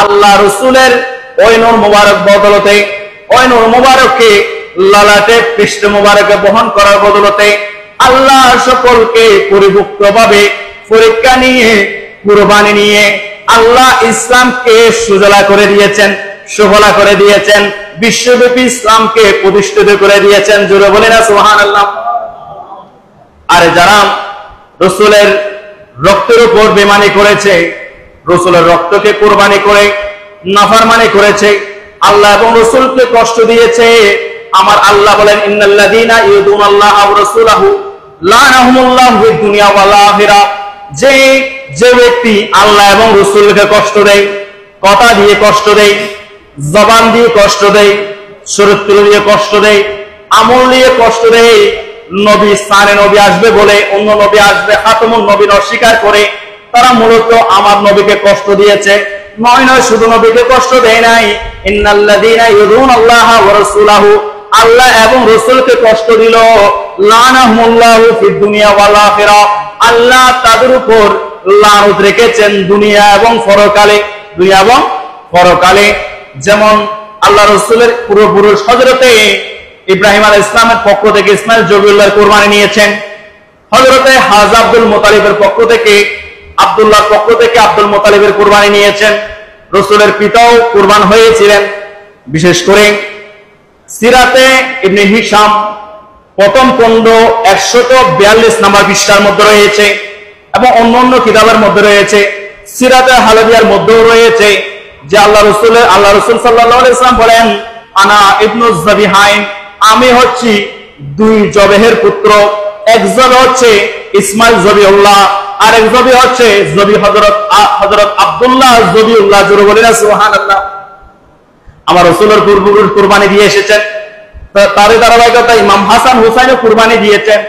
আল্লাহ রসুলের ওই নূর মুবারক বদলতে, ওই নূর মুবারককে লালাটে পৃষ্ঠ মুবারকে বহন করার বদলতে আল্লাহ সকলকে পরিপূর্ণভাবে পরীক্ষা নিয়ে, কুরবানি নিয়ে আল্লাহ ইসলামকে সুজলা করে দিয়েছেন, সুফলা করে দিয়েছেন, বিশ্বব্যাপী ইসলামকে প্রতিষ্ঠিত করে দিয়েছেন। জোরে বলি না সুবহানাল্লাহ। আর যারা রসুলের রক্তের উপর বেমানি করেছে, রসুলের রক্তকে কুরবানি করে নাফরমানি করেছে, আল্লাহ এবং রসুলকে কষ্ট দিয়েছে, আমার আল্লাহ বলেন ইন্নাল্লাযীনা ইউযুনাল্লাহা ওয়া রাসূলাহু লানাহুমুল্লাহু ফিদ দুনিয়া ওয়াল আখিরাহ। যে ব্যক্তি আল্লাহ এবং রসুলকে কষ্ট দেয়, কথা দিয়ে কষ্ট দেয়, জবান দিয়ে কষ্ট দেয়, চরিত্র দিয়ে কষ্ট দেয়, আমল দিয়ে কষ্ট দেয়, নবী স্থানে নবী আসবে বলে অন্য নবী আসবে খাতমুন নবীর অস্বীকার করে, তারা মূলত আমার নবীকে কষ্ট দিয়েছে। নয় শুধু নবীকে কষ্ট দেয় নাই, ইন্নাল্লাযীনা ইউযুনাল্লাহা ওয়া রাসূলাহু, আল্লাহ এবং রাসূলকে কষ্ট দিল, লানাহুমুল্লাহু ফিদ দুনিয়া ওয়াল আখিরাহ, আল্লাহ তাদের উপর লানত রেখেছেন দুনিয়া এবং পরকালে, দুনিয়া এবং পরকালে। যেমন আল্লাহ রাসূলের পূর্বপুরুষ হযরতে ইব্রাহিম আলাইহিস সালামের পক্ষ থেকে ইসমাঈল জবিউল্লাহর কুরবানি নিয়েছেন, হযরতে হাজা আব্দুল মুতালিবের পক্ষ থেকে, আব্দুল্লাহর পক্ষ থেকে আব্দুল মুতালিবের কুরবানি নিয়েছেন। রাসূলের পিতাও কুরবান হয়েছিলেন। বিশেষ করে সিরাতে ইবনে হিশাম প্রথম খণ্ড 142 নম্বর পৃষ্ঠার মধ্যে রয়েছে এবং অন্যান্য কিতাবের মধ্যে রয়েছে, সিরাতে হালাবিয়ার মধ্যেও রয়েছে যে আল্লাহ রাসূল সাল্লাল্লাহু আলাইহি ওয়াসাল্লাম বলেন, আনা ইবনুজ যাবিহাইন, আমি হচ্ছি দুই জবেহের পুত্র, এক জবে হচ্ছে ইসমাঈল জবিউল্লাহ, আর এক জবি হচ্ছে হযরত আব্দুল্লাহ জবিউল্লাহ। জোরে বলেন সুবহানাল্লাহ। আমার রাসূলের পূর্বপুরুষ কুরবানি দিয়ে এসেছেন, তারই ধারাবাহিকতা ইমাম হাসান হুসাইনও কুরবানি দিয়েছেন।